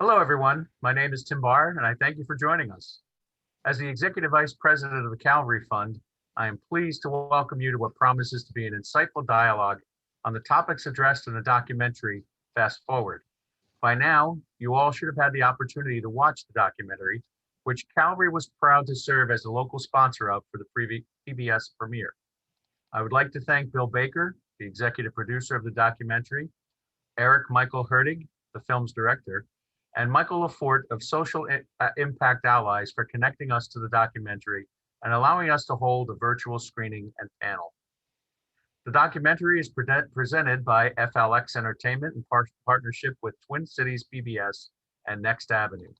Hello, everyone. My name is Tim Barr, and I thank you for joining us. As the Executive Vice President of the Calvary Fund, I am pleased to welcome you to what promises to be an insightful dialogue on the topics addressed in the documentary, Fast Forward. By now, you all should have had the opportunity to watch the documentary, which Calvary was proud to serve as a local sponsor of for the PBS premiere. I would like to thank Bill Baker, the executive producer of the documentary, Eric Michael Hurtig, the film's director, and Michael Lafort of Social Impact Allies for connecting us to the documentary and allowing us to hold a virtual screening and panel. The documentary is presented by FLX Entertainment in partnership with Twin Cities PBS and Next Avenue.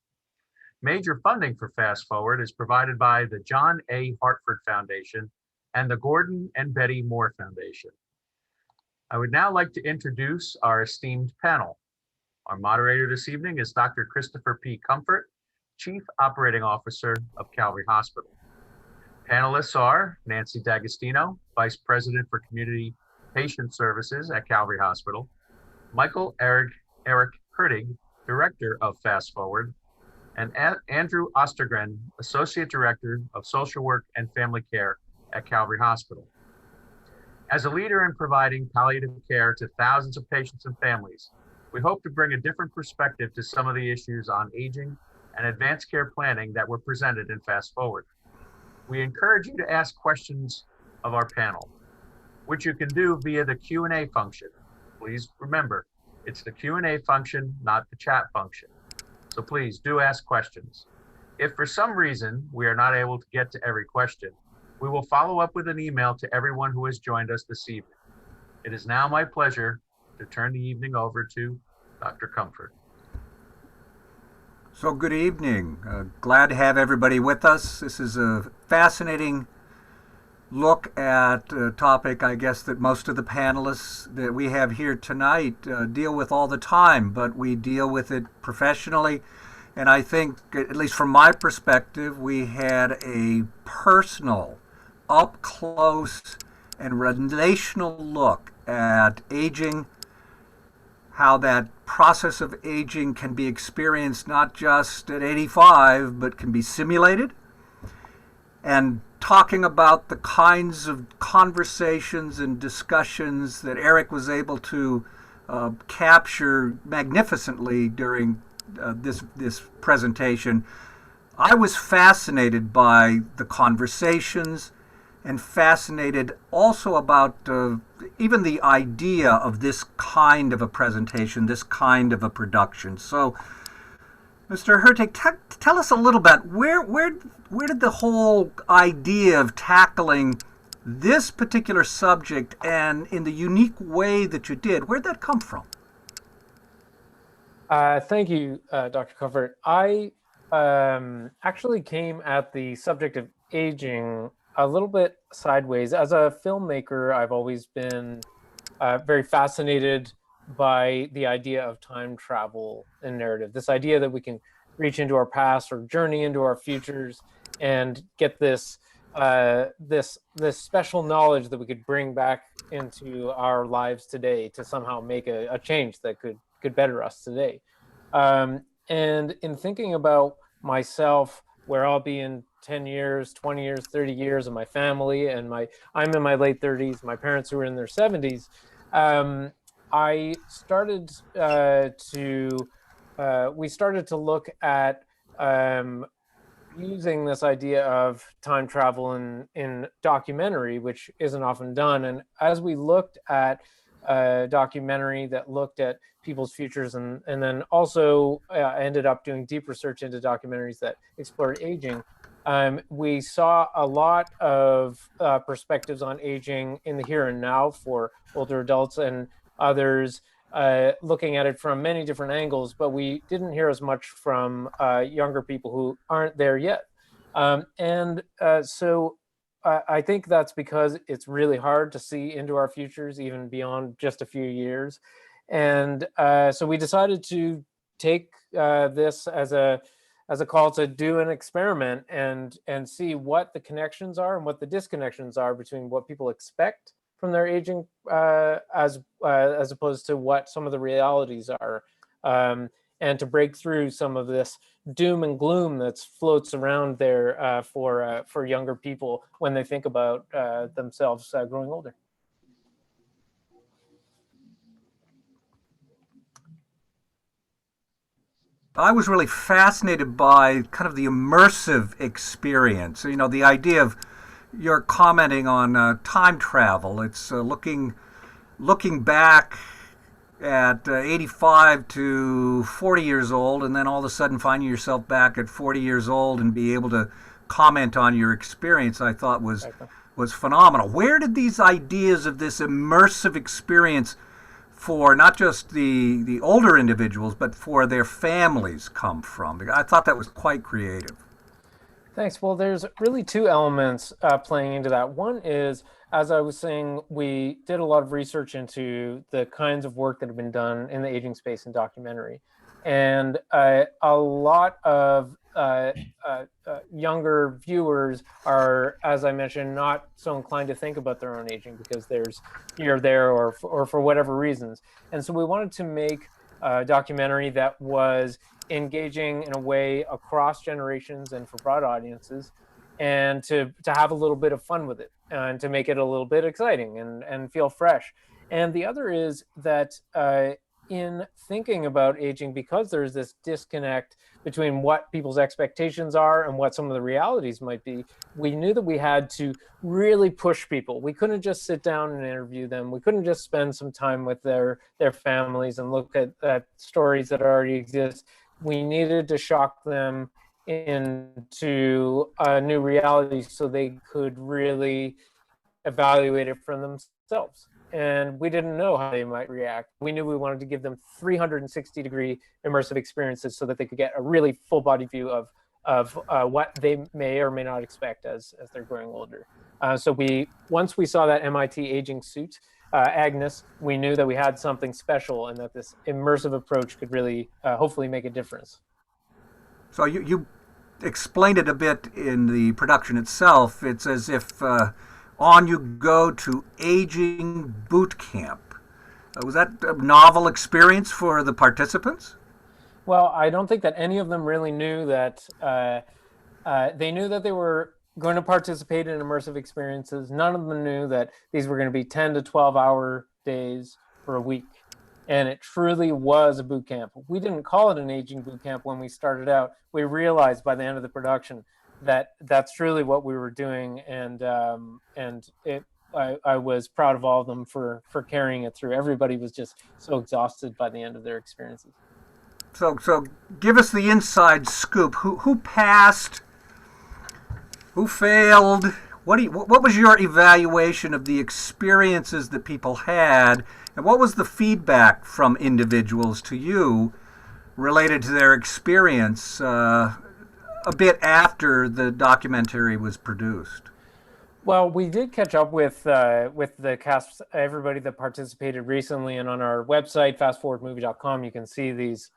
Major funding for Fast Forward is provided by the John A. Hartford Foundation and the Gordon and Betty Moore Foundation. I would now like to introduce our esteemed panel. Our moderator this evening is Dr. Christopher P. Comfort, Chief Operating Officer of Calvary Hospital. Panelists are Nancy D'Agostino, Vice President for Community Patient Services at Calvary Hospital, Michael Eric Hurtig, Director of Fast Forward, and Andrew Ostergren, Associate Director of Social Work and Family Care at Calvary Hospital. As a leader in providing palliative care to thousands of patients and families, we hope to bring a different perspective to some of the issues on aging and advanced care planning that were presented in Fast Forward. We encourage you to ask questions of our panel, which you can do via the Q&A function. Please remember, it's the Q&A function, not the chat function. So please do ask questions. If for some reason we are not able to get to every question, we will follow up with an email to everyone who has joined us this evening. It is now my pleasure to turn the evening over to Dr. Comfort. So good evening. Glad to have everybody with us. This is a fascinating look at a topic, I guess, that most of the panelists that we have here tonight deal with all the time, but we deal with it professionally. And I think, at least from my perspective, we had a personal, up close, and relational look at aging, how that process of aging can be experienced not just at 85, but can be simulated, and talking about the kinds of conversations and discussions that Eric was able to capture magnificently during this presentation. I was fascinated by the conversations and fascinated also about even the idea of this kind of a presentation, this kind of a production. So, Mr. Hurtig, tell us a little bit, where did the whole idea of tackling this particular subject and in the unique way that you did, where'd that come from? Thank you, Dr. Comfort. I actually came at the subject of aging a little bit sideways. As a filmmaker, I've always been very fascinated by the idea of time travel and narrative. This idea that we can reach into our past or journey into our futures and get this this special knowledge that we could bring back into our lives today to somehow make a change that could better us today. And in thinking about myself, where I'll be in 10 years, 20 years, 30 years, and my family, and I'm in my late 30s, my parents who are in their 70s, I started we started to look at using this idea of time travel in documentary, which isn't often done. And as we looked at a documentary that looked at people's futures and then also ended up doing deep research into documentaries that explored aging, we saw a lot of perspectives on aging in the here and now for older adults and others looking at it from many different angles, but we didn't hear as much from younger people who aren't there yet. So I think that's because it's really hard to see into our futures, even beyond just a few years. And so we decided to take this as a call to do an experiment and see what the connections are and what the disconnections are between what people expect from their aging as opposed to what some of the realities are. and to break through some of this doom and gloom that floats around there for younger people when they think about themselves growing older. I was really fascinated by kind of the immersive experience. You know, the idea of you're commenting on time travel. It's looking back at 85 to 40 years old, and then all of a sudden finding yourself back at 40 years old and be able to comment on your experience, I thought was phenomenal. Where did these ideas of this immersive experience for not just the older individuals, but for their families come from? I thought that was quite creative. Thanks. Well, there's really two elements playing into that. One is, as I was saying, we did a lot of research into the kinds of work that have been done in the aging space in documentary. And a lot of younger viewers are, as I mentioned, not so inclined to think about their own aging because there's fear there or for whatever reasons. And so we wanted to make a documentary that was engaging in a way across generations and for broad audiences, and to have a little bit of fun with it and to make it a little bit exciting and feel fresh. And the other is that in thinking about aging, because there's this disconnect between what people's expectations are and what some of the realities might be, we knew that we had to really push people. We couldn't just sit down and interview them. We couldn't just spend some time with their families and look at stories that already exist. We needed to shock them into a new reality so they could really evaluate it for themselves. And we didn't know how they might react. We knew we wanted to give them 360-degree immersive experiences so that they could get a really full-body view of what they may or may not expect as they're growing older. So once we saw that MIT aging suit, Agnes, we knew that we had something special and that this immersive approach could really hopefully make a difference. So you explained it a bit in the production itself. It's as if on you go to aging boot camp. Was that a novel experience for the participants? Well, I don't think that any of them really knew that. They knew that they were going to participate in immersive experiences. None of them knew that these were going to be 10 to 12-hour days for a week. And it truly was a boot camp. We didn't call it an aging boot camp when we started out. We realized by the end of the production that that's truly what we were doing. And I was proud of all of them for carrying it through. Everybody was just so exhausted by the end of their experiences. So give us the inside scoop. Who passed? Who failed? What was your evaluation of the experiences that people had, and what was the feedback from individuals to you related to their experience a bit after the documentary was produced? Well, we did catch up with the cast, everybody that participated recently, and on our website, fastforwardmovie.com, you can see these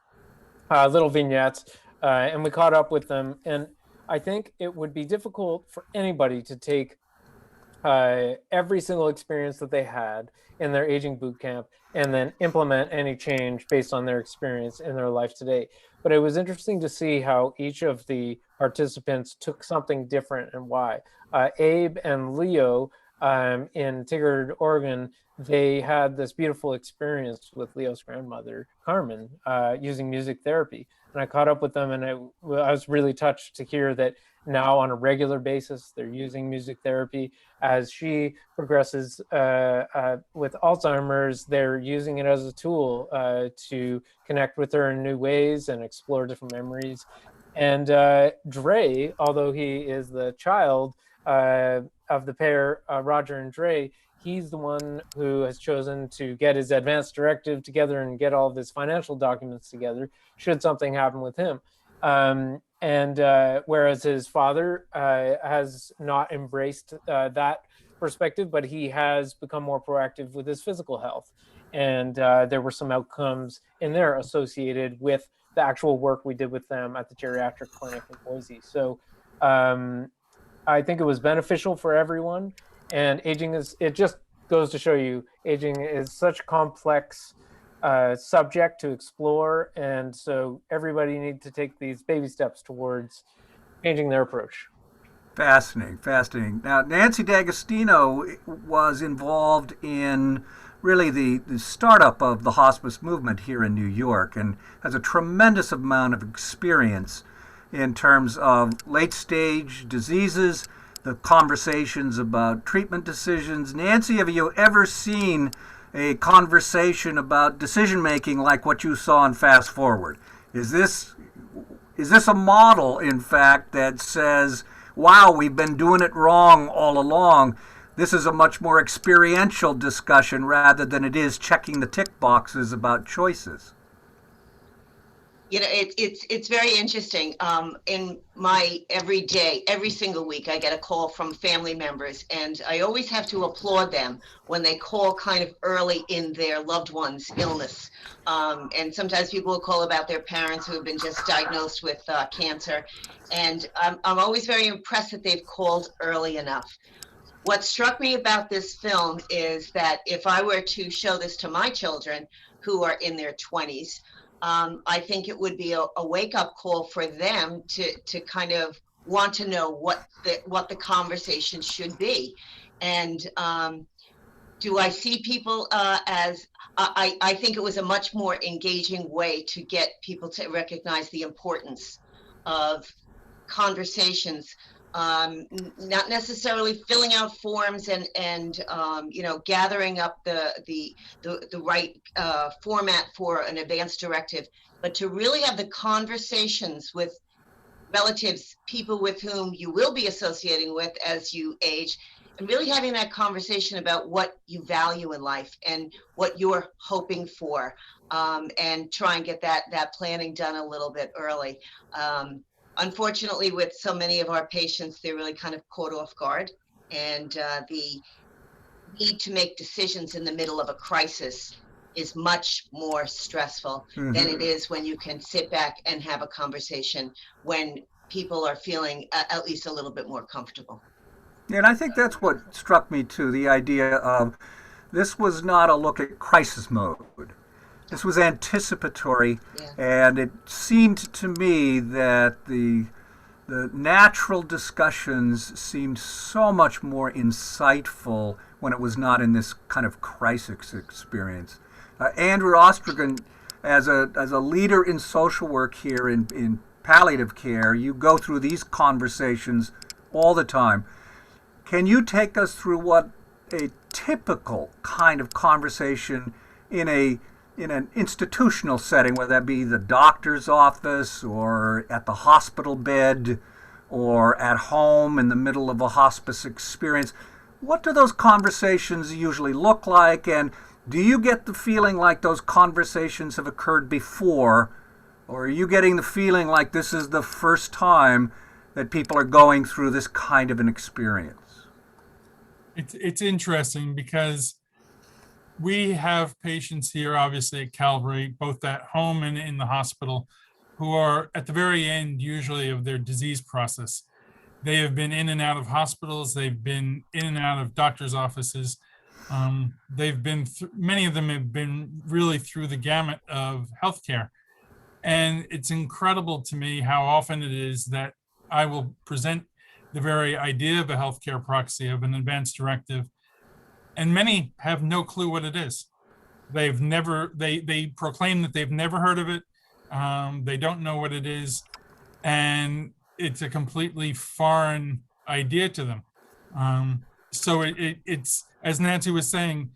little vignettes, and we caught up with them. And I think it would be difficult for anybody to take every single experience that they had in their aging boot camp and then implement any change based on their experience in their life today. But it was interesting to see how each of the participants took something different and why. Abe and Leo in Tigard, Oregon, they had this beautiful experience with Leo's grandmother, Carmen, using music therapy. And I caught up with them, and I was really touched to hear that now on a regular basis, they're using music therapy. As she progresses with Alzheimer's, they're using it as a tool to connect with her in new ways and explore different memories. And Dre, although he is the child of the pair, Roger and Dre, he's the one who has chosen to get his advance directive together and get all of his financial documents together should something happen with him. Whereas his father has not embraced that perspective, but he has become more proactive with his physical health. And there were some outcomes in there associated with the actual work we did with them at the geriatric clinic in Boise. So I think it was beneficial for everyone. And aging it just goes to show you, aging is such a complex subject to explore, and so everybody needs to take these baby steps towards changing their approach. Fascinating, fascinating. Now, Nancy D'Agostino was involved in really the startup of the hospice movement here in New York and has a tremendous amount of experience in terms of late stage diseases, the conversations about treatment decisions. Nancy, have you ever seen a conversation about decision making like what you saw in Fast Forward? Is this a model, in fact, that says, wow, we've been doing it wrong all along? This is a much more experiential discussion rather than it is checking the tick boxes about choices. You know, it's very interesting. In my everyday, every single week, I get a call from family members, and I always have to applaud them when they call kind of early in their loved one's illness. And sometimes people will call about their parents who have been just diagnosed with cancer. And I'm always very impressed that they've called early enough. What struck me about this film is that if I were to show this to my children who are in their 20s, I think it would be a wake-up call for them to kind of want to know what the conversation should be. And do I see people as I think it was a much more engaging way to get people to recognize the importance of conversations, not necessarily filling out forms and gathering up the right format for an advance directive, but to really have the conversations with relatives, people with whom you will be associating with as you age, and really having that conversation about what you value in life and what you're hoping for, and try and get that planning done a little bit early. Unfortunately, with so many of our patients, they're really kind of caught off guard, and the need to make decisions in the middle of a crisis is much more stressful than it is when you can sit back and have a conversation when people are feeling at least a little bit more comfortable. Yeah, and I think that's what struck me too, the idea of this was not a look at crisis mode. This was anticipatory, and it seemed to me that the natural discussions seemed so much more insightful when it was not in this kind of crisis experience. Andrew Ostergren, as a leader in social work here in palliative care, you go through these conversations all the time. Can you take us through what a typical kind of conversation in an institutional setting, whether that be the doctor's office or at the hospital bed or at home in the middle of a hospice experience, what do those conversations usually look like? And do you get the feeling like those conversations have occurred before, or are you getting the feeling like this is the first time that people are going through this kind of an experience? It's interesting because we have patients here, obviously at Calvary, both at home and in the hospital, who are at the very end, usually, of their disease process. They have been in and out of hospitals. They've been in and out of doctors' offices. Many of them have been really through the gamut of healthcare. And it's incredible to me how often it is that I will present the very idea of a healthcare proxy, of an advance directive, and many have no clue what it is. They proclaim that they've never heard of it. They don't know what it is. And it's a completely foreign idea to them. So it's, as Nancy was saying,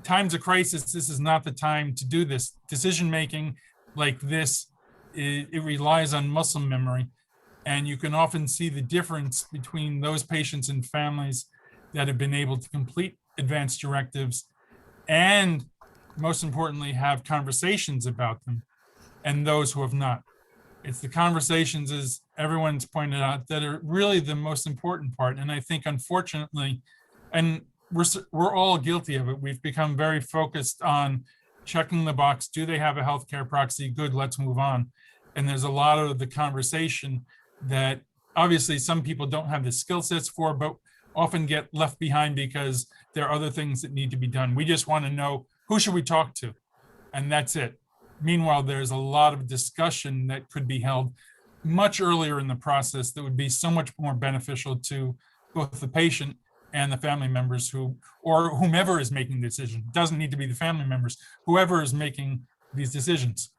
times of crisis, this is not the time to do this. Decision-making like this, it relies on muscle memory. And you can often see the difference between those patients and families that have been able to complete advance directives and, most importantly, have conversations about them, and those who have not. It's the conversations, as everyone's pointed out, that are really the most important part. And I think, unfortunately, and we're all guilty of it, we've become very focused on checking the box. Do they have a healthcare proxy? Good, let's move on. And there's a lot of the conversation that obviously some people don't have the skill sets for, but often get left behind because there are other things that need to be done. We just want to know, who should we talk to? and that's it. Meanwhile, there's a lot of discussion that could be held much earlier in the process that would be so much more beneficial to both the patient and the family members or whomever is making the decision. It doesn't need to be the family members, whoever is making these decisions.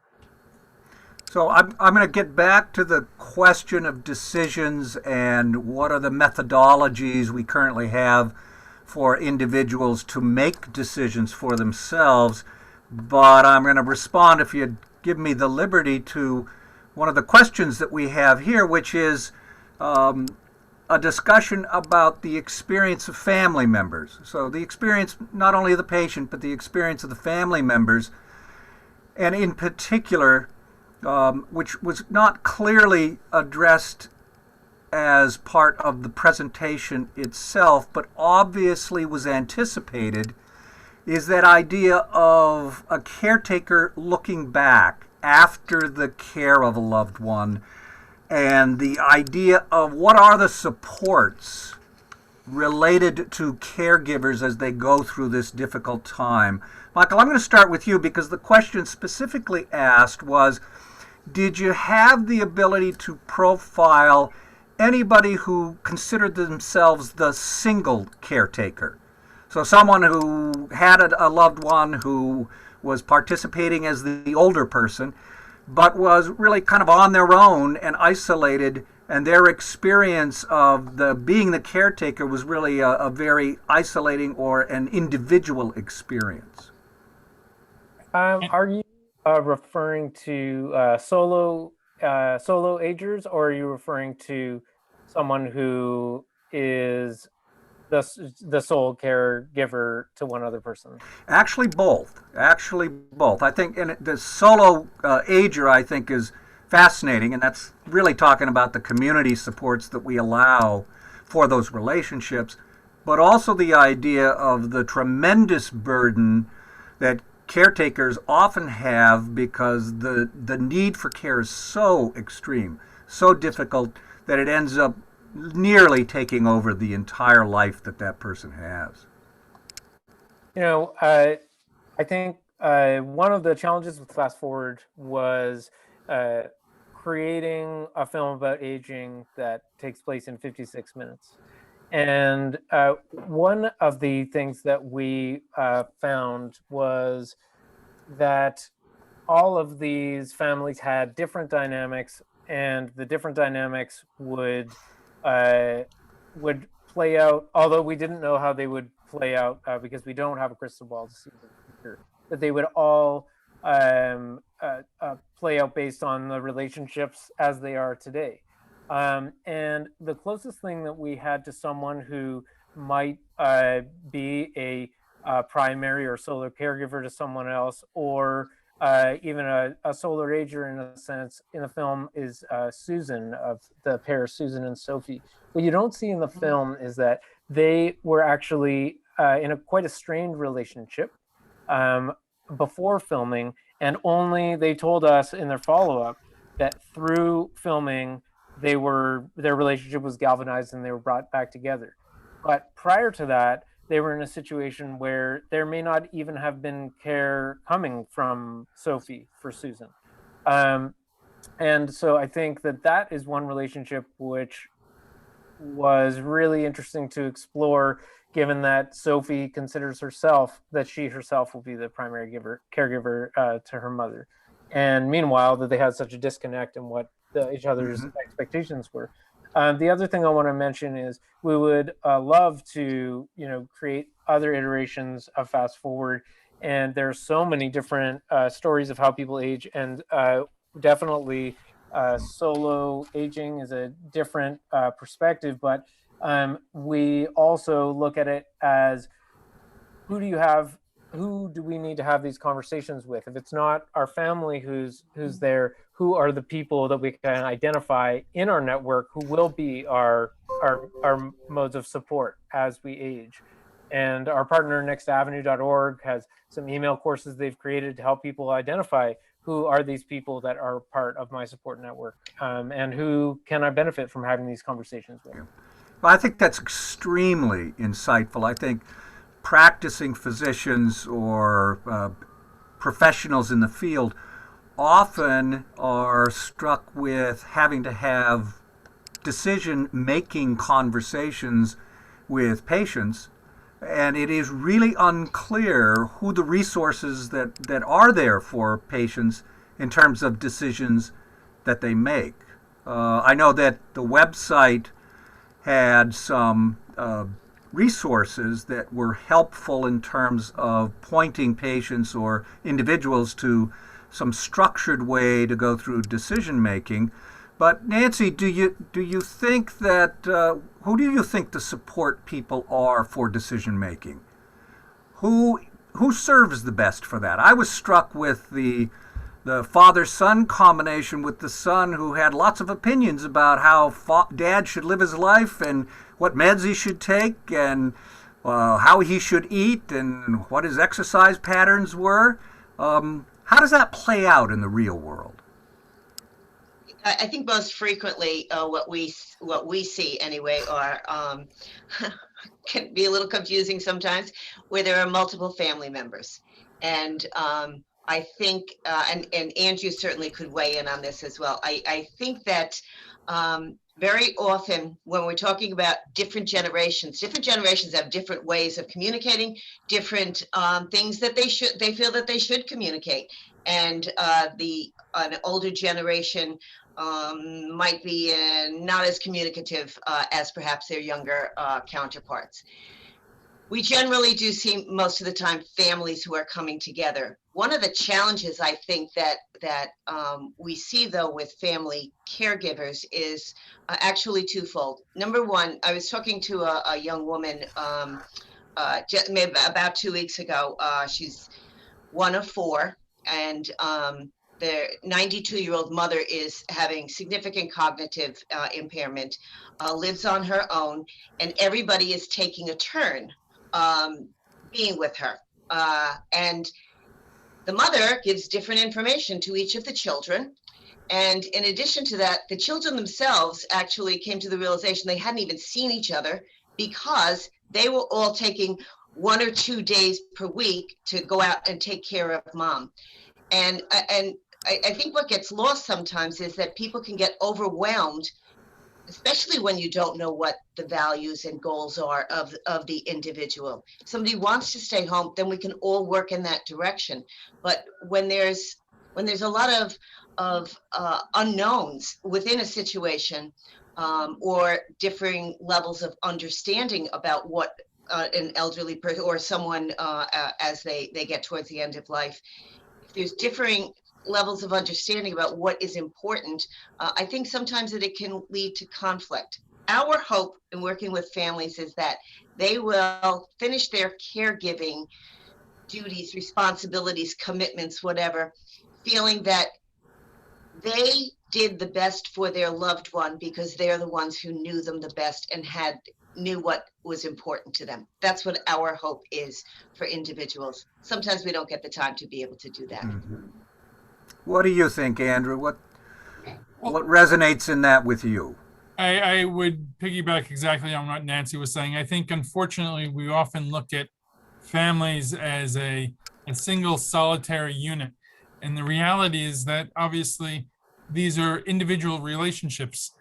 So I'm going to get back to the question of decisions and what are the methodologies we currently have for individuals to make decisions for themselves. But I'm going to respond, if you'd give me the liberty, to one of the questions that we have here, which is a discussion about the experience of family members. So the experience not only of the patient, but the experience of the family members. And in particular, which was not clearly addressed as part of the presentation itself, but obviously was anticipated, is that idea of a caretaker looking back after the care of a loved one, and the idea of what are the supports related to caregivers as they go through this difficult time. Michael, I'm going to start with you because the question specifically asked was, did you have the ability to profile anybody who considered themselves the single caretaker? So someone who had a loved one who was participating as the older person, but was really kind of on their own and isolated, and their experience of being the caretaker was really a very isolating or an individual experience. Are you referring to solo agers, or are you referring to someone who is the sole caregiver to one other person? Actually, both. I think, and the solo ager, I think, is fascinating, and that's really talking about the community supports that we allow for those relationships, but also the idea of the tremendous burden that caretakers often have because the need for care is so extreme, so difficult, that it ends up nearly taking over the entire life that person has. I think one of the challenges with Fast Forward was creating a film about aging that takes place in 56 minutes. And one of the things that we found was that all of these families had different dynamics, and the different dynamics would play out, although we didn't know how they would play out because we don't have a crystal ball to see the future, that they would all play out based on the relationships as they are today. And the closest thing that we had to someone who might be a primary or solo caregiver to someone else, or even a solo ager in a sense in the film, is Susan, of the pair Susan and Sophie. What you don't see in the film is that they were actually in quite a strained relationship before filming, and only they told us in their follow-up that through filming their relationship was galvanized and they were brought back together. But prior to that, they were in a situation where there may not even have been care coming from Sophie for Susan. And so I think that is one relationship which was really interesting to explore, given that Sophie considers herself that she herself will be the primary caregiver to her mother. And meanwhile, that they had such a disconnect in what each other's expectations were. The other thing I want to mention is we would love to, create other iterations of Fast Forward. And there's so many different stories of how people age, and definitely solo aging is a different perspective. But we also look at it as, who do we need to have these conversations with? If it's not our family who's there, who are the people that we can identify in our network who will be our modes of support as we age? And our partner nextavenue.org has some email courses they've created to help people identify who are these people that are part of my support network, and who can I benefit from having these conversations with. Well, I think that's extremely insightful. I think practicing physicians or professionals in the field often are struck with having to have decision-making conversations with patients, and it is really unclear who the resources that are there for patients in terms of decisions that they make. I know that the website had some resources that were helpful in terms of pointing patients or individuals to some structured way to go through decision making. But Nancy, do you think that who do you think the support people are for decision making? Who serves the best for that? I was struck with the father-son combination, with the son who had lots of opinions about how dad should live his life and what meds he should take and how he should eat and what his exercise patterns were. How does that play out in the real world? I think most frequently what we see anyway are can be a little confusing sometimes, where there are multiple family members, and I think and Andrew certainly could weigh in on this as well. I think that very often when we're talking about different generations have different ways of communicating, different things that they feel that they should communicate, and an older generation might be not as communicative as perhaps their younger counterparts. We generally do see most of the time families who are coming together. One of the challenges I think that we see though with family caregivers is actually twofold. Number one, I was talking to a young woman maybe about 2 weeks ago. She's one of four, and the 92-year-old mother is having significant cognitive impairment, lives on her own, and everybody is taking a turn being with her. And the mother gives different information to each of the children. And in addition to that, the children themselves actually came to the realization they hadn't even seen each other because they were all taking 1 or 2 days per week to go out and take care of mom. And I think what gets lost sometimes is that people can get overwhelmed, especially when you don't know what the values and goals are of the individual. If somebody wants to stay home, then we can all work in that direction. But when there's a lot of unknowns within a situation, or differing levels of understanding about what an elderly person or someone as they get towards the end of life, if there's differing levels of understanding about what is important, I think sometimes that it can lead to conflict. Our hope in working with families is that they will finish their caregiving duties, responsibilities, commitments, whatever, feeling that they did the best for their loved one because they're the ones who knew them the best and knew what was important to them. That's what our hope is for individuals. Sometimes we don't get the time to be able to do that. Mm-hmm. What do you think, Andrew? What resonates in that with you? I would piggyback exactly on what Nancy was saying. I think, unfortunately, we often look at families as a single solitary unit. And the reality is that obviously these are individual relationships.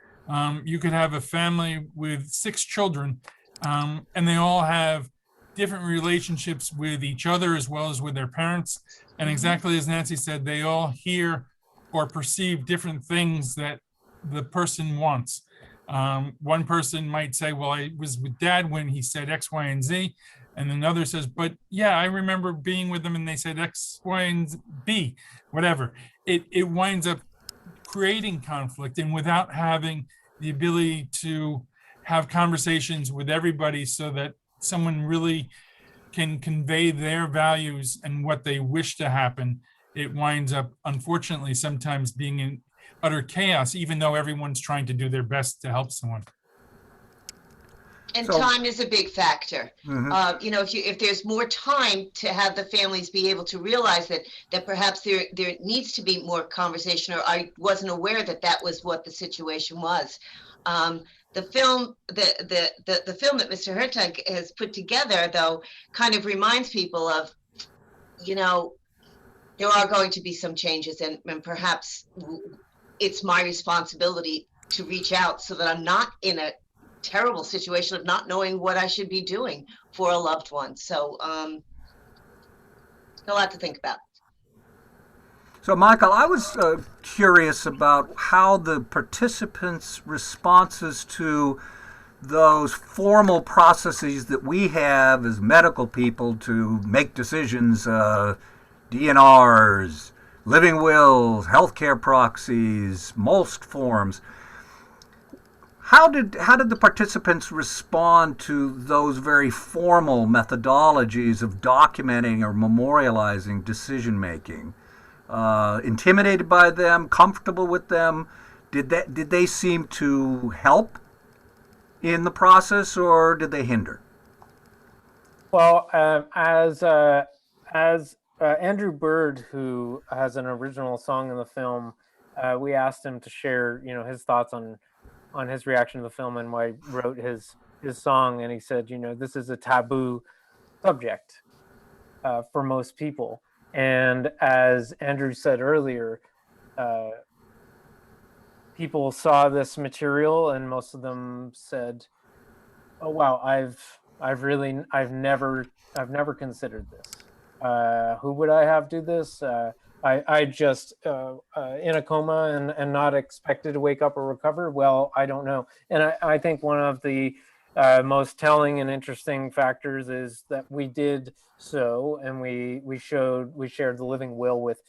You could have a family with 6 children, and they all have different relationships with each other as well as with their parents. And exactly as Nancy said, they all hear or perceive different things that the person wants. One person might say, well, I was with dad when he said X, Y, and Z. And another says, but yeah, I remember being with them and they said X, Y, and B, whatever. It winds up creating conflict, and without having the ability to have conversations with everybody so that someone really can convey their values and what they wish to happen, it winds up, unfortunately, sometimes being in utter chaos, even though everyone's trying to do their best to help someone. And time is a big factor. Mm-hmm. If there's more time to have the families be able to realize that perhaps there needs to be more conversation, or I wasn't aware that was what the situation was. The film that Mr. Hurtig has put together, though, kind of reminds people of, there are going to be some changes, and perhaps it's my responsibility to reach out so that I'm not in a terrible situation of not knowing what I should be doing for a loved one. So a lot to think about. So, Michael, I was curious about how the participants' responses to those formal processes that we have as medical people to make decisions, DNRs, living wills, healthcare proxies, most forms. How did the participants respond to those very formal methodologies of documenting or memorializing decision making? Intimidated by them, comfortable with them? Did they seem to help in the process, or did they hinder? Well, as Andrew Bird, who has an original song in the film, we asked him to share, his thoughts on his reaction to the film and why he wrote his song. And he said, this is a taboo subject for most people. And as Andrew said earlier, people saw this material and most of them said, "Oh wow, I've never considered this. Who would I have do this? I just in a coma and not expected to wake up or recover. Well, I don't know." And I think one of the most telling and interesting factors is that we did so, and we shared the living will with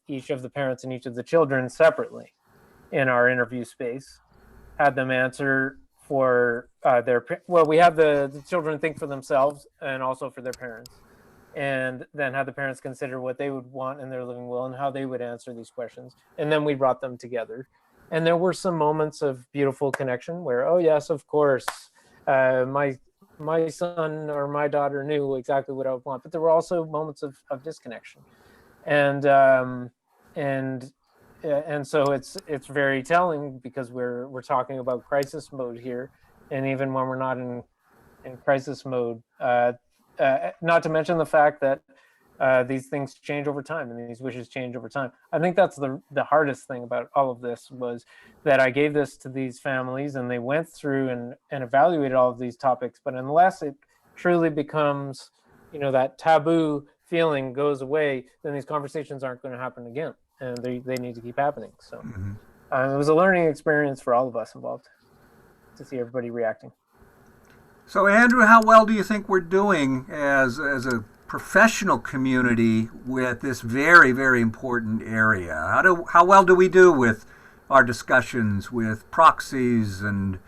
each of the parents and each of the children separately in our interview space, had them answer for we have the children think for themselves and also for their parents, and then had the parents consider what they would want in their living will and how they would answer these questions, and then we brought them together. And there were some moments of beautiful connection where, oh yes, of course, my son or my daughter knew exactly what I would want, but there were also moments of disconnection, and so it's very telling because we're talking about crisis mode here, and even when we're not in crisis mode, not to mention the fact that these things change over time and these wishes change over time. I think that's the hardest thing about all of this, was that I gave this to these families and they went through and evaluated all of these topics, but unless it truly becomes, that taboo feeling goes away, then these conversations aren't going to happen again, and they need to keep happening. So it was a learning experience for all of us involved to see everybody reacting. So, Andrew, how well do you think we're doing as a professional community with this very, very important area? How well do we do with our discussions with proxies and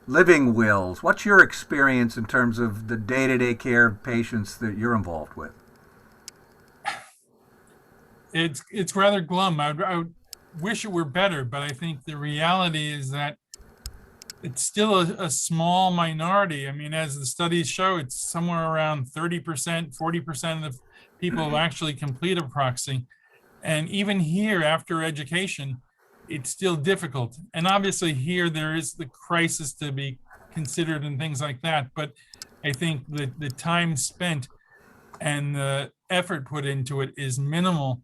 living wills? What's your experience in terms of the day-to-day care of patients that you're involved with? It's rather glum. I would wish it were better, but I think the reality is that it's still a small minority. I mean, as the studies show, it's somewhere around 30%, 40% of the people who actually complete a proxy. And even here, after education, it's still difficult. And obviously here, there is the crisis to be considered and things like that. But I think that the time spent and the effort put into it is minimal.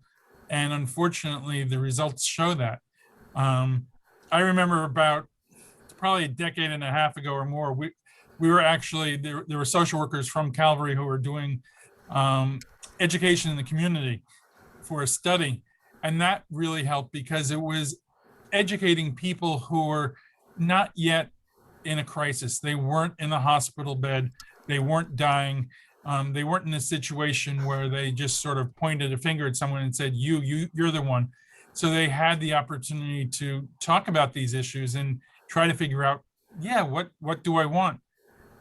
And unfortunately, the results show that. I remember about probably a decade and a half ago or more, we were actually, there were social workers from Calvary who were doing education in the community for a study. And that really helped because it was educating people who were not yet in a crisis. They weren't in a hospital bed. They weren't dying. They weren't in a situation where they just sort of pointed a finger at someone and said, you're the one. So they had the opportunity to talk about these issues and try to figure out, what do I want?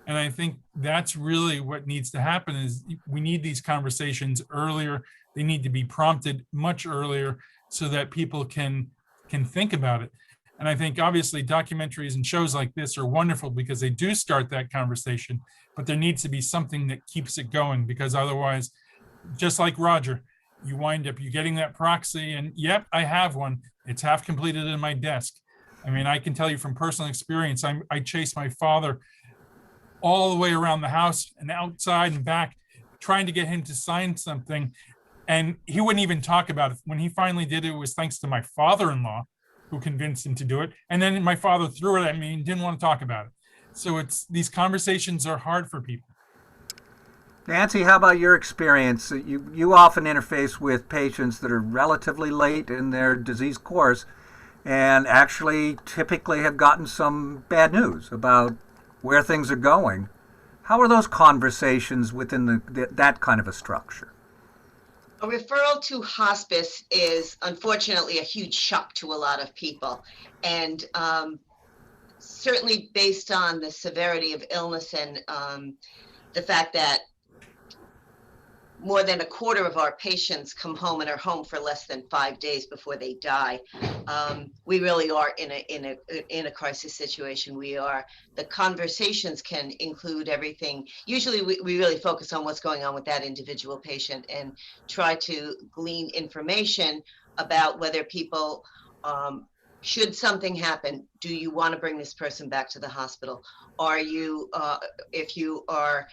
And I think that's really what needs to happen is we need these conversations earlier. They need to be prompted much earlier so that people can think about it. And I think obviously documentaries and shows like this are wonderful because they do start that conversation, but there needs to be something that keeps it going, because otherwise, just like Roger, you wind up, you getting that proxy and yep, I have one. It's half completed in my desk. I mean, I can tell you from personal experience, I chased my father all the way around the house and outside and back, trying to get him to sign something. And he wouldn't even talk about it. When he finally did it, it was thanks to my father-in-law who convinced him to do it. And then my father threw it at me and didn't want to talk about it. So these conversations are hard for people. Nancy, how about your experience? You often interface with patients that are relatively late in their disease course and actually typically have gotten some bad news about where things are going. How are those conversations within that kind of a structure? A referral to hospice is unfortunately a huge shock to a lot of people. And certainly based on the severity of illness and the fact that more than a quarter of our patients come home and are home for less than 5 days before they die. We really are in a crisis situation. The conversations can include everything. Usually we really focus on what's going on with that individual patient and try to glean information about whether people, should something happen, do you want to bring this person back to the hospital? Are you, if you are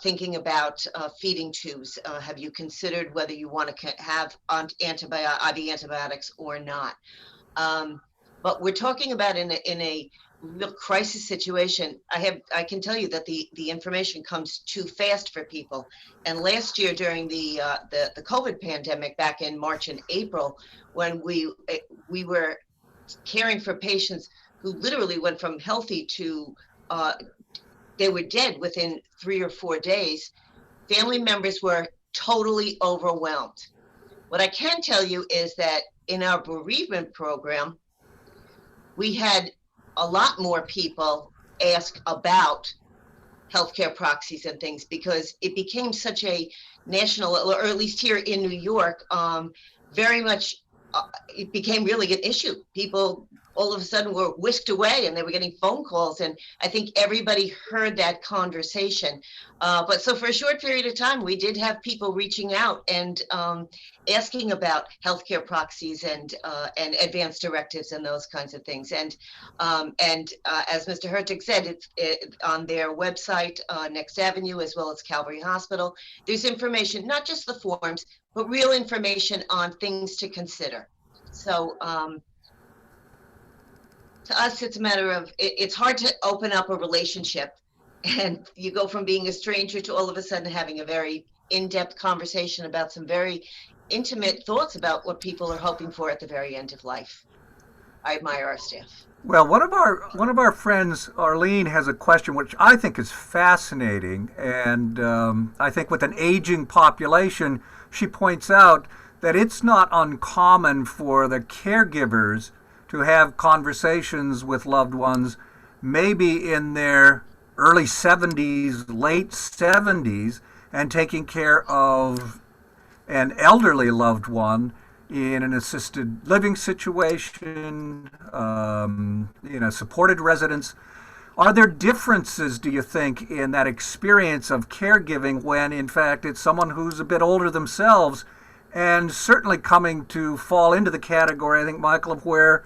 thinking about feeding tubes, have you considered whether you want to have IV antibiotics or not? But we're talking about in a real crisis situation. I can tell you that the information comes too fast for people. And last year during the COVID pandemic, back in March and April, when we were caring for patients who literally went from healthy to they were dead within 3 or 4 days, family members were totally overwhelmed. What I can tell you is that in our bereavement program, we had a lot more people ask about healthcare proxies and things because it became such a national, or at least here in New York, very much it became really an issue. People all of a sudden were whisked away and they were getting phone calls. And I think everybody heard that conversation. But so for a short period of time, we did have people reaching out and asking about healthcare proxies and advanced directives and those kinds of things. And as Mr. Hurtig said, it's on their website, Next Avenue, as well as Calvary Hospital. There's information, not just the forms, but real information on things to consider. So to us, it's a matter of, it's hard to open up a relationship and you go from being a stranger to all of a sudden having a very in-depth conversation about some very intimate thoughts about what people are hoping for at the very end of life. I admire our staff. Well, one of our friends, Arlene, has a question which I think is fascinating, and I think with an aging population, she points out that it's not uncommon for the caregivers to have conversations with loved ones, maybe in their early 70s, late 70s, and taking care of an elderly loved one in an assisted living situation, in a supported residence. Are there differences, do you think, in that experience of caregiving when, in fact, it's someone who's a bit older themselves and certainly coming to fall into the category, I think, Michael, of where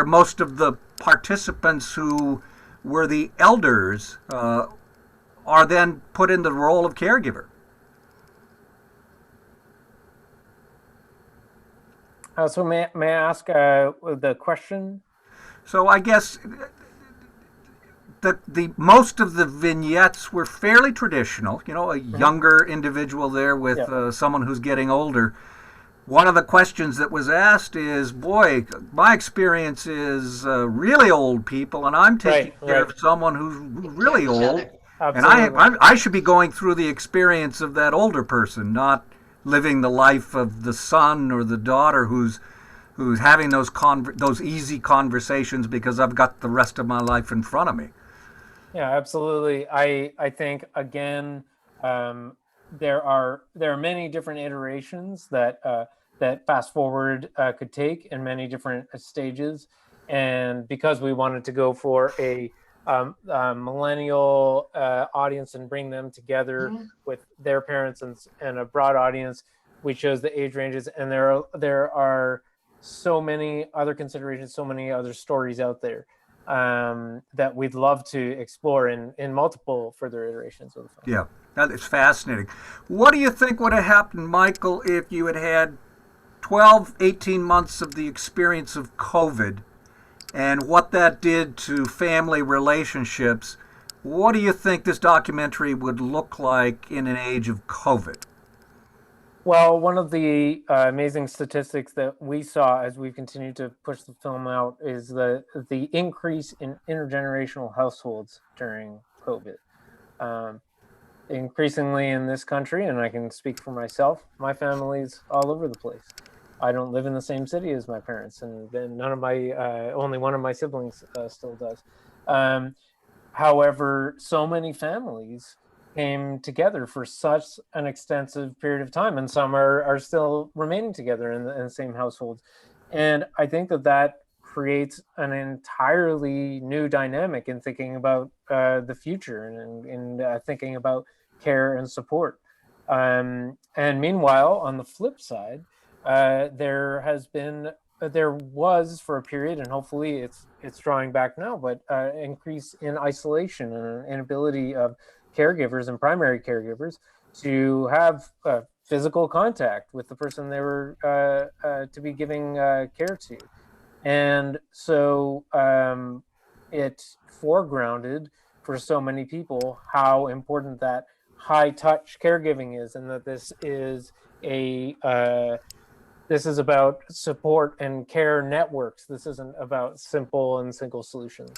most of the participants who were the elders are then put in the role of caregiver? So may I ask the question? So I guess the most of the vignettes were fairly traditional. You know, a younger individual there with someone who's getting older. One of the questions that was asked is, boy, my experience is really old people, and I'm taking care of someone who's really old. And I should be going through the experience of that older person, not living the life of the son or the daughter who's having those easy conversations because I've got the rest of my life in front of me. Yeah, absolutely. I think again, there are many different iterations that Fast Forward could take in many different stages, and because we wanted to go for a millennial audience and bring them together with their parents and a broad audience, we chose the age ranges, and there are so many other considerations, so many other stories out there that we'd love to explore in multiple further iterations of the film. Yeah, That is fascinating. What do you think would have happened, Michael, if you had had 12, 18 months of the experience of COVID and what that did to family relationships? What do you think this documentary would look like in an age of COVID? Well, one of the amazing statistics that we saw as we continued to push the film out is the increase in intergenerational households during COVID. Increasingly in this country, and I can speak for myself, my family's all over the place. I don't live in the same city as my parents, and then only one of my siblings still does. However, so many families came together for such an extensive period of time, and some are still remaining together in the same households. And I think that creates an entirely new dynamic in thinking about the future and thinking about care and support. And meanwhile, on the flip side, there was for a period, and hopefully it's drawing back now, but increase in isolation and inability of caregivers and primary caregivers to have physical contact with the person they were to be giving care to. And so it foregrounded for so many people how important that high touch caregiving is, and that this is about support and care networks. This isn't about simple and single solutions.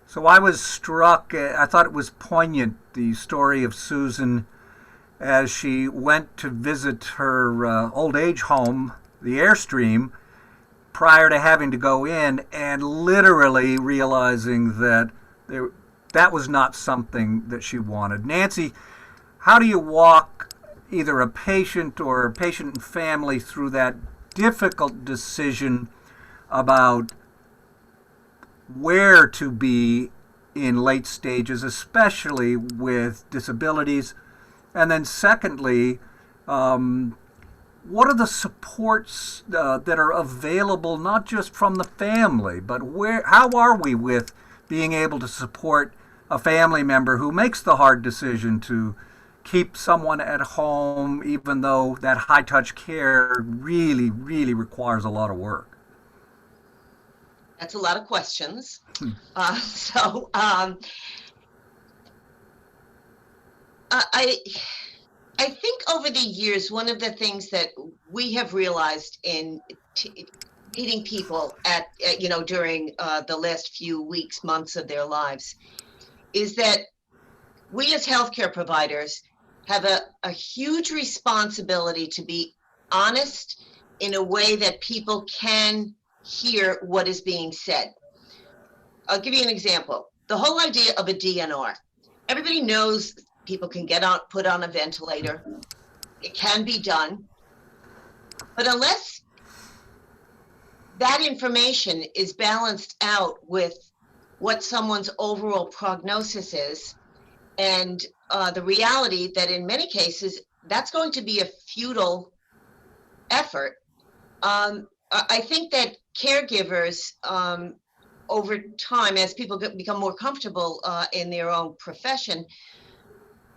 So I was struck, I thought it was poignant, the story of Susan as she went to visit her old age home, the Airstream, prior to having to go in, and literally realizing that that was not something that she wanted. Nancy, how do you walk either a patient or a patient and family through that difficult decision about where to be in late stages, especially with disabilities? And then secondly, what are the supports that are available, not just from the family, but how are we with being able to support a family member who makes the hard decision to keep someone at home, even though that high-touch care really, really requires a lot of work? That's a lot of questions. I think over the years, one of the things that we have realized in meeting people during the last few weeks, months of their lives, is that we as healthcare providers have a huge responsibility to be honest in a way that people can hear what is being said. I'll give you an example. The whole idea of a DNR. Everybody knows people can put on a ventilator. It can be done. But unless that information is balanced out with what someone's overall prognosis is, and the reality that in many cases, that's going to be a futile effort. I think that caregivers, over time, as people become more comfortable in their own profession,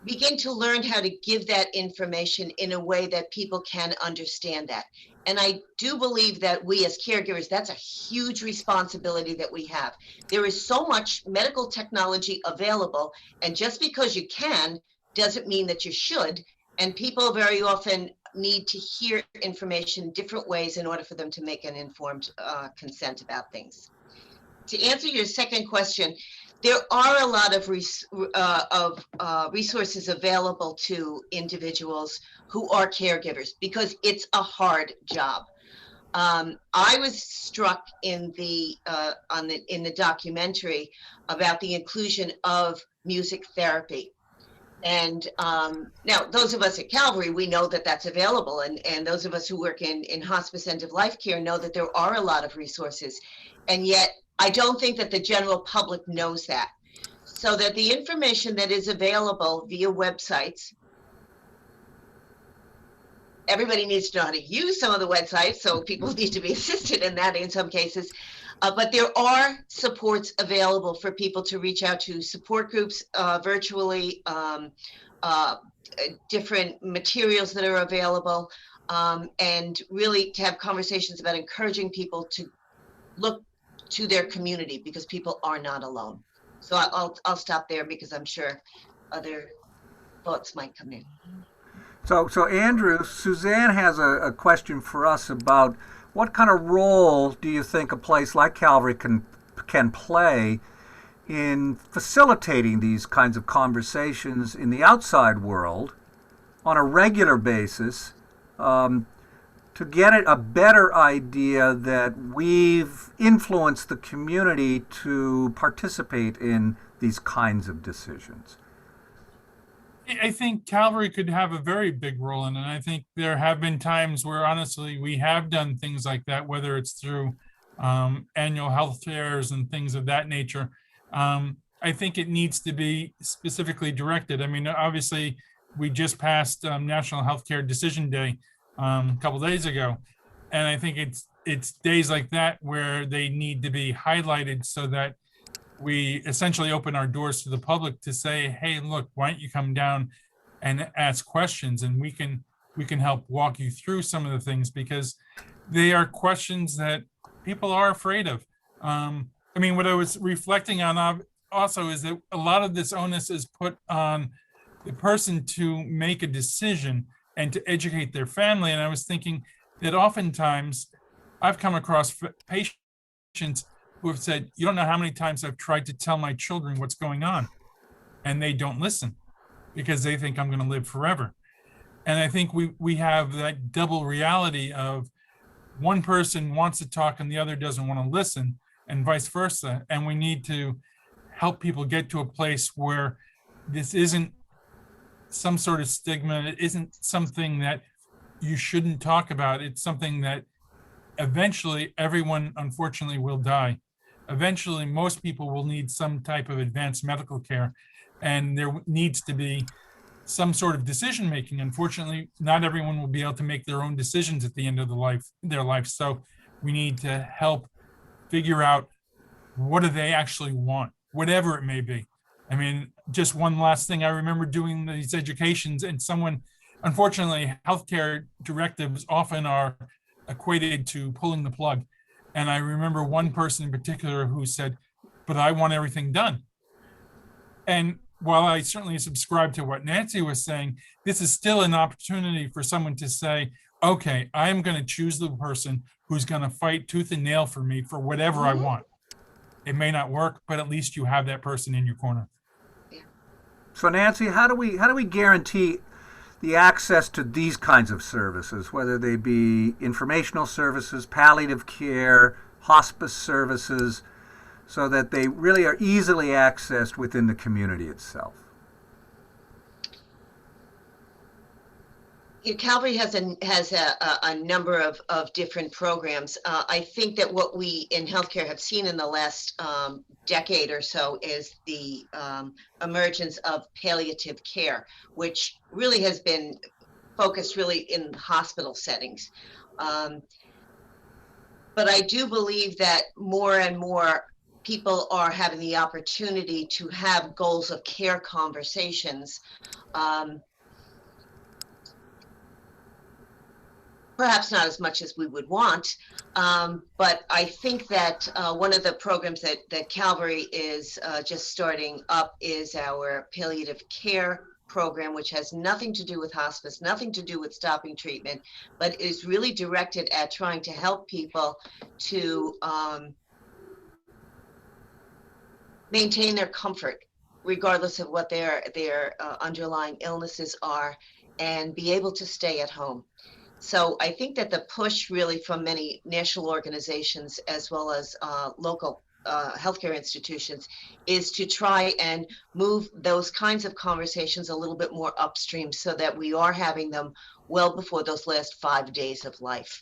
begin to learn how to give that information in a way that people can understand that. And I do believe that we as caregivers, that's a huge responsibility that we have. There is so much medical technology available, and just because you can doesn't mean that you should. And people very often need to hear information different ways in order for them to make an informed consent about things. To answer your second question, there are a lot of resources available to individuals who are caregivers because it's a hard job. I was struck in the documentary about the inclusion of music therapy. And now those of us at Calvary, we know that that's available. And those of us who work in hospice end of life care know that there are a lot of resources. And yet I don't think that the general public knows that. So that the information that is available via websites, everybody needs to know how to use some of the websites, so people need to be assisted in that in some cases. But there are supports available for people to reach out to, support groups virtually, different materials that are available, and really to have conversations about encouraging people to look to their community, because people are not alone. So I'll stop there, because I'm sure other thoughts might come in. So Andrew, Suzanne has a question for us about what kind of role do you think a place like Calvary can play in facilitating these kinds of conversations in the outside world on a regular basis, to get a better idea that we've influenced the community to participate in these kinds of decisions? I think Calvary could have a very big role in it. And I think there have been times where, honestly, we have done things like that, whether it's through annual health fairs and things of that nature. I think it needs to be specifically directed. I mean, obviously, we just passed National Healthcare Decision Day a couple days ago, and I think it's days like that where they need to be highlighted so that we essentially open our doors to the public to say, hey, look, why don't you come down and ask questions, and we can help walk you through some of the things, because they are questions that people are afraid of. I mean, what I was reflecting on also is that a lot of this onus is put on the person to make a decision and to educate their family. And I was thinking that oftentimes I've come across patients who have said, you don't know how many times I've tried to tell my children what's going on, and they don't listen because they think I'm going to live forever. And I think we have that double reality of one person wants to talk and the other doesn't want to listen, and vice versa. And we need to help people get to a place where this isn't some sort of stigma. It isn't something that you shouldn't talk about. It's something that eventually everyone, unfortunately, will die. Eventually, most people will need some type of advanced medical care, and there needs to be some sort of decision making. Unfortunately, not everyone will be able to make their own decisions at the end of their life. So we need to help figure out, what do they actually want, whatever it may be. I mean, just one last thing. I remember doing these educations, and someone, unfortunately, healthcare directives often are equated to pulling the plug. And I remember one person in particular who said, but I want everything done. And while I certainly subscribe to what Nancy was saying, this is still an opportunity for someone to say, okay, I'm going to choose the person who's going to fight tooth and nail for me for whatever I want. It may not work, but at least you have that person in your corner. So Nancy, how do we guarantee the access to these kinds of services, whether they be informational services, palliative care, hospice services, so that they really are easily accessed within the community itself? Calvary has a number of different programs. I think that what we in healthcare have seen in the last decade or so is the emergence of palliative care, which really has been focused really in hospital settings. But I do believe that more and more people are having the opportunity to have goals of care conversations. Perhaps not as much as we would want, but I think that one of the programs that Calvary is just starting up is our palliative care program, which has nothing to do with hospice, nothing to do with stopping treatment, but is really directed at trying to help people to maintain their comfort, regardless of what their underlying illnesses are, and be able to stay at home. So I think that the push really from many national organizations as well as local healthcare institutions is to try and move those kinds of conversations a little bit more upstream, so that we are having them well before those last 5 days of life.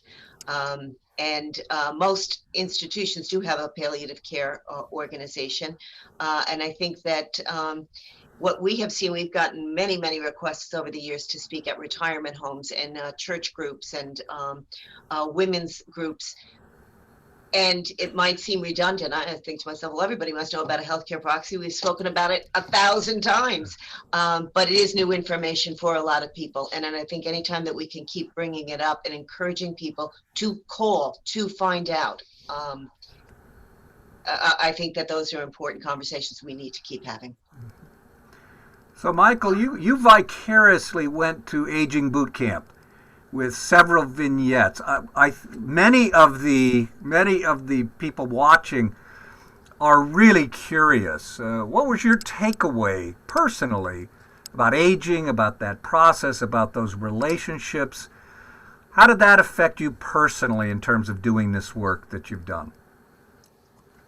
And most institutions do have a palliative care organization. And I think that what we have seen, we've gotten many, many requests over the years to speak at retirement homes and church groups and women's groups. And it might seem redundant. I think to myself, well, everybody must know about a healthcare proxy. We've spoken about it 1,000 times, but it is new information for a lot of people. And I think anytime that we can keep bringing it up and encouraging people to call, to find out, I think that those are important conversations we need to keep having. So, Michael, you vicariously went to aging boot camp with several vignettes. Many of the people watching are really curious. What was your takeaway personally about aging, about that process, about those relationships? How did that affect you personally in terms of doing this work that you've done?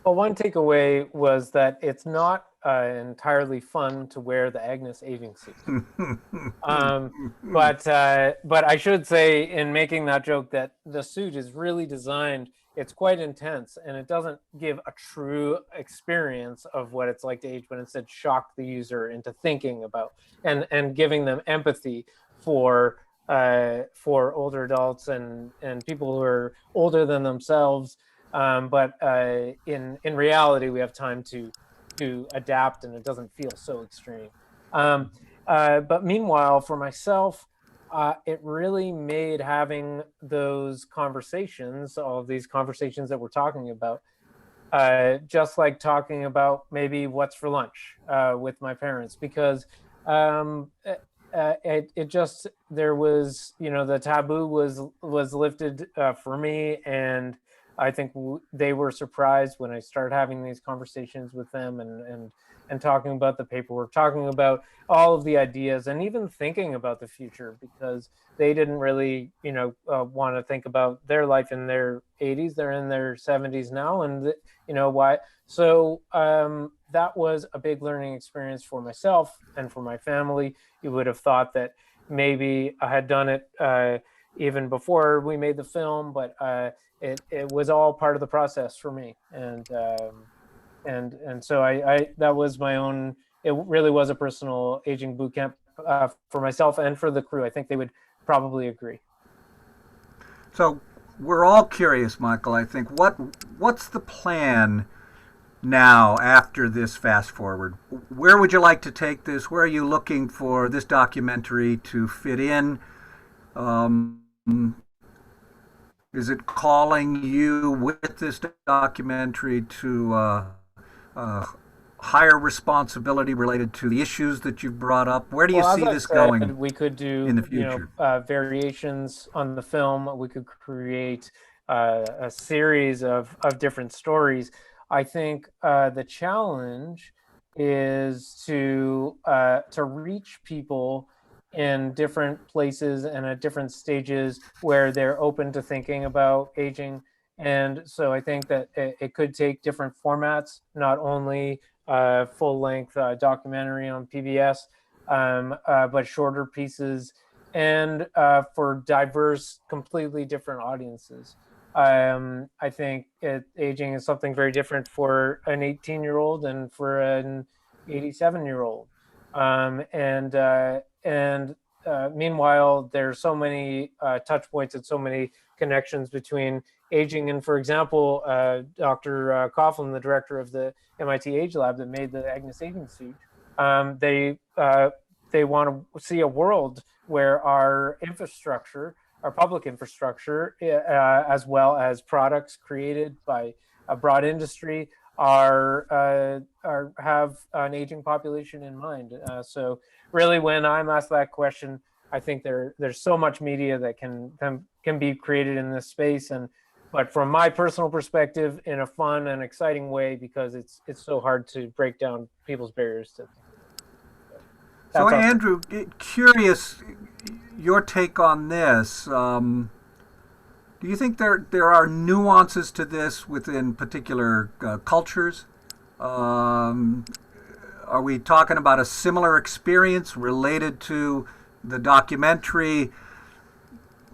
Well, one takeaway was that it's not entirely fun to wear the Agnes aging suit. But I should say, in making that joke, that the suit is really designed, it's quite intense, and it doesn't give a true experience of what it's like to age, but instead shock the user into thinking about and giving them empathy for older adults and people who are older than themselves. But in reality, we have time to adapt, and it doesn't feel so extreme. But meanwhile, for myself, it really made having those conversations, all of these conversations that we're talking about, just like talking about maybe what's for lunch with my parents, because it just, there was, the taboo was lifted for me, and I think they were surprised when I started having these conversations with them and talking about the paperwork, talking about all of the ideas, and even thinking about the future, because they didn't really, want to think about their life in their 80s. They're in their 70s now, and why. So that was a big learning experience for myself and for my family. You would have thought that maybe I had done it even before we made the film, but it was all part of the process for me, and so I that was my own. It really was a personal aging boot camp for myself and for the crew. I think they would probably agree. So we're all curious, Michael. I think what's the plan now after this fast forward? Where would you like to take this? Where are you looking for this documentary to fit in? Is it calling you with this documentary to higher responsibility related to the issues that you've brought up? Where do you see this going? We could do in the future? Variations on the film. We could create a series of different stories. I think the challenge is to reach people in different places and at different stages where they're open to thinking about aging. And so I think that it could take different formats, not only full-length documentary on PBS, but shorter pieces, and for diverse, completely different audiences. I think aging is something very different for an 18-year-old and for an 87-year-old. Meanwhile, there's so many touch points and so many connections between aging and, for example, Dr. Coughlin, the director of the MIT Age Lab that made the Agnes aging suit, they want to see a world where our infrastructure, our public infrastructure, as well as products created by a broad industry, have an aging population in mind. So really, when I'm asked that question, I think there's so much media that can be created in this space, but from my personal perspective, in a fun and exciting way, because it's so hard to break down people's barriers to. So Andrew, curious your take on this. Do you think there are nuances to this within particular cultures? Are we talking about a similar experience related to the documentary?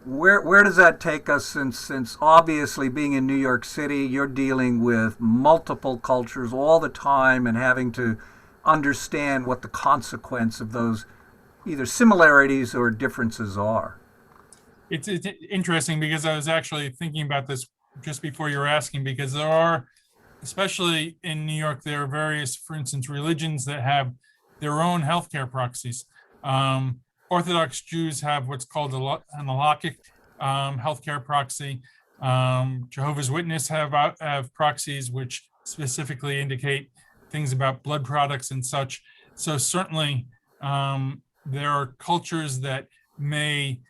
Where does that take us, since obviously being in New York City, you're dealing with multiple cultures all the time and having to understand what the consequence of those either similarities or differences are? It's interesting because I was actually thinking about this just before you're asking, because there are, especially in New York, there are various, for instance, religions that have their own healthcare proxies. Orthodox Jews have what's called an halakhic healthcare proxy. Jehovah's Witness have proxies which specifically indicate things about blood products and such. So certainly there are cultures that may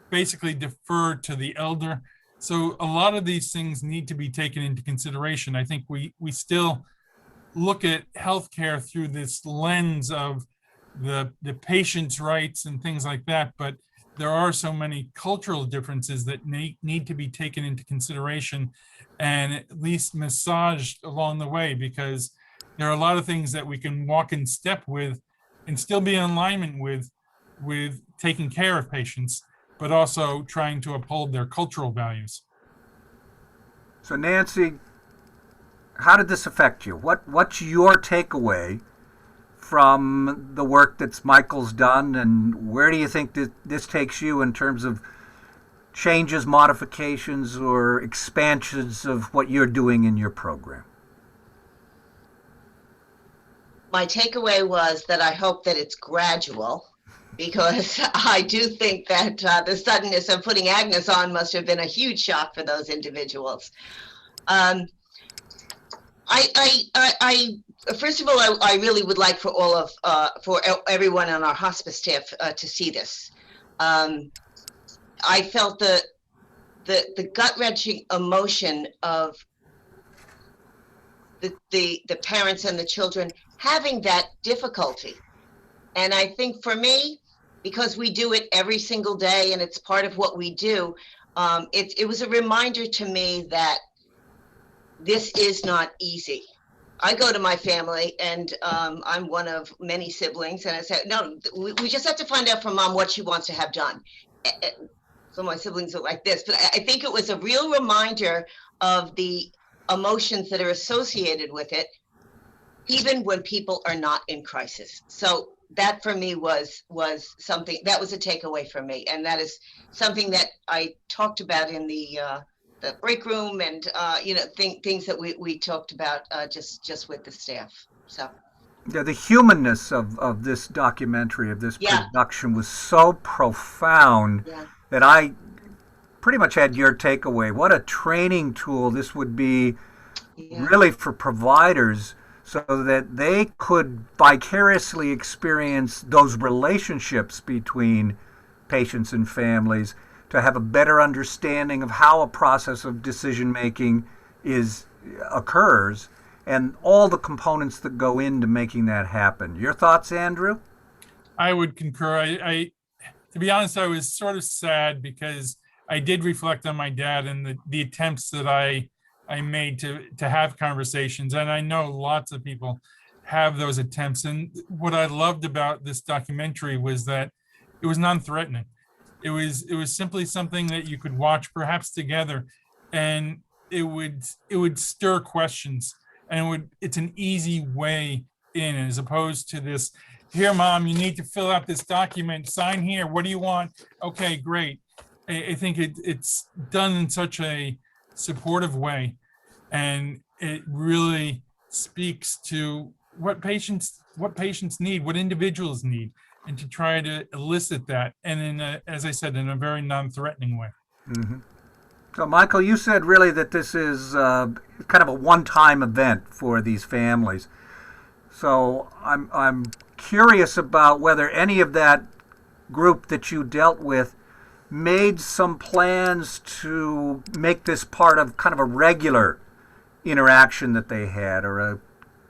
basically defer to the elder. So a lot of these things need to be taken into consideration. I think we still look at healthcare through this lens of the patient's rights and things like that, but there are so many cultural differences that need to be taken into consideration and at least massaged along the way, because there are a lot of things that we can walk in step with and still be in alignment with taking care of patients, but also trying to uphold their cultural values. So Nancy, how did this affect you? What's your takeaway from the work that's Michael's done, and where do you think that this takes you in terms of changes, modifications, or expansions of what you're doing in your program? My takeaway was that I hope that it's gradual, because I do think that the suddenness of putting Agnes on must have been a huge shock for those individuals. First of all, I really would like for for everyone on our hospice staff to see this. I felt the gut-wrenching emotion of the parents and the children having that difficulty. And I think for me, because we do it every single day and it's part of what we do, it was a reminder to me that this is not easy. I go to my family, and I'm one of many siblings, and I say, no, we just have to find out from Mom what she wants to have done. So my siblings are like this, but I think it was a real reminder of the emotions that are associated with it, even when people are not in crisis. So that for me was something that was a takeaway for me, and that is something that I talked about in the break room, and things that we talked about just with the staff. So yeah, the humanness of this documentary, of this production, was so profound that I pretty much had your takeaway. What a training tool this would be, really, for providers, so that they could vicariously experience those relationships between patients and families, to have a better understanding of how a process of decision making occurs, and all the components that go into making that happen. Your thoughts, Andrew? I would concur. I to be honest, I was sort of sad, because I did reflect on my dad and the attempts that I made to have conversations. And I know lots of people have those attempts. And what I loved about this documentary was that it was non-threatening. It was simply something that you could watch, perhaps together, and it would stir questions, and it's an easy way in, as opposed to this, here, Mom, you need to fill out this document, sign here, what do you want? Okay, great. I think it's done in such a supportive way, and it really speaks to what patients need, what individuals need, and to try to elicit that, and as I said, in a very non-threatening way. Mm-hmm. So, Michael, you said really that this is kind of a one-time event for these families. So I'm curious about whether any of that group that you dealt with made some plans to make this part of kind of a regular interaction that they had, or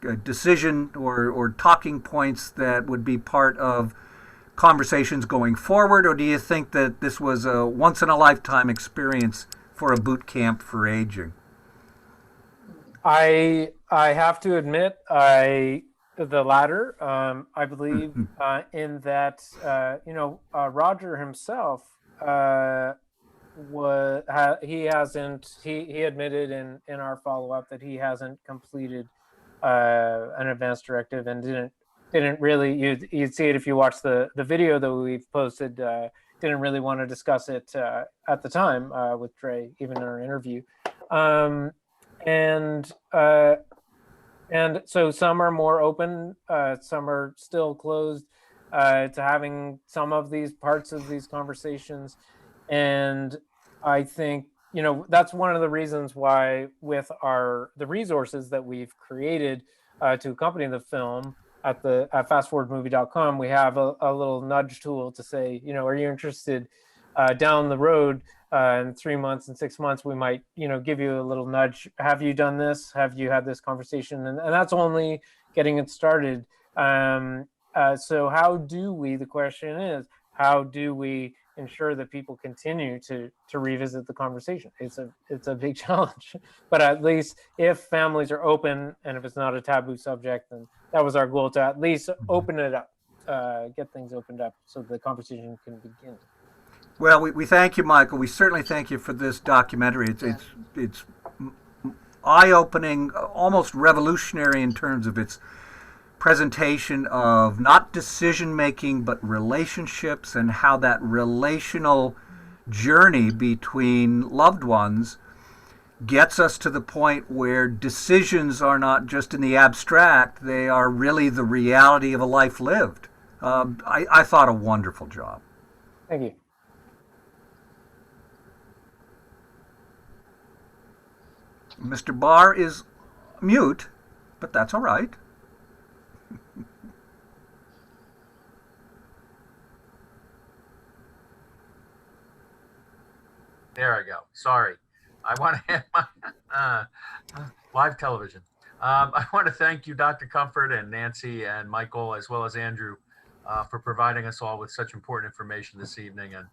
a decision or talking points that would be part of conversations going forward, or do you think that this was a once-in-a-lifetime experience for a boot camp for aging? I have to admit, the latter. I believe in that. Roger himself he admitted in our follow-up that he hasn't completed an advance directive, and didn't really, you'd see it if you watch the video that we've posted. didn't really want to discuss it at the time with Dre, even in our interview. And so some are more open, some are still closed to having some of these parts of these conversations. And I think, you know, that's one of the reasons why with the resources that we've created to accompany the film at fastforwardmovie.com, we have a little nudge tool to say, you know, are you interested down the road in 3 months and 6 months, we might, you know, give you a little nudge. Have you done this? Have you had this conversation? And that's only getting it started. So how do we, the question is, how do we ensure that people continue to revisit the conversation? It's a big challenge, but at least if families are open and if it's not a taboo subject, then that was our goal, to at least open it up, get things opened up so the conversation can begin. Well, we thank you, Michael. We certainly thank you for this documentary. It's eye-opening, almost revolutionary in terms of its presentation of not decision-making, but relationships, and how that relational journey between loved ones gets us to the point where decisions are not just in the abstract, they are really the reality of a life lived. I thought a wonderful job. Thank you. Mr. Barr is mute, but that's all right. There I go. Sorry. I want to have my live television. I want to thank you, Dr. Comfort and Nancy and Michael, as well as Andrew, for providing us all with such important information this evening. And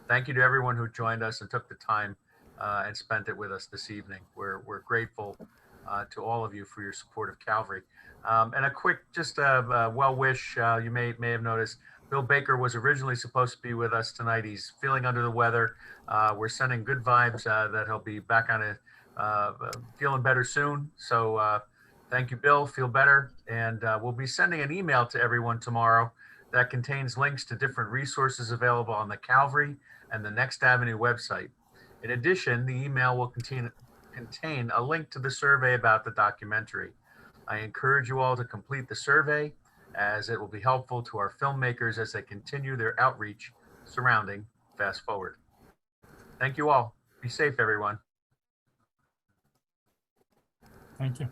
thank you to everyone who joined us and took the time and spent it with us this evening. We're grateful to all of you for your support of Calvary. And a quick, just a well wish, you may have noticed, Bill Baker was originally supposed to be with us tonight. He's feeling under the weather. We're sending good vibes that he'll be back on it, feeling better soon. So thank you, Bill. Feel better. And we'll be sending an email to everyone tomorrow that contains links to different resources available on the Calvary and the Next Avenue website. In addition, the email will contain a link to the survey about the documentary. I encourage you all to complete the survey, as it will be helpful to our filmmakers as they continue their outreach surrounding Fast Forward. Thank you all. Be safe, everyone. Thank you.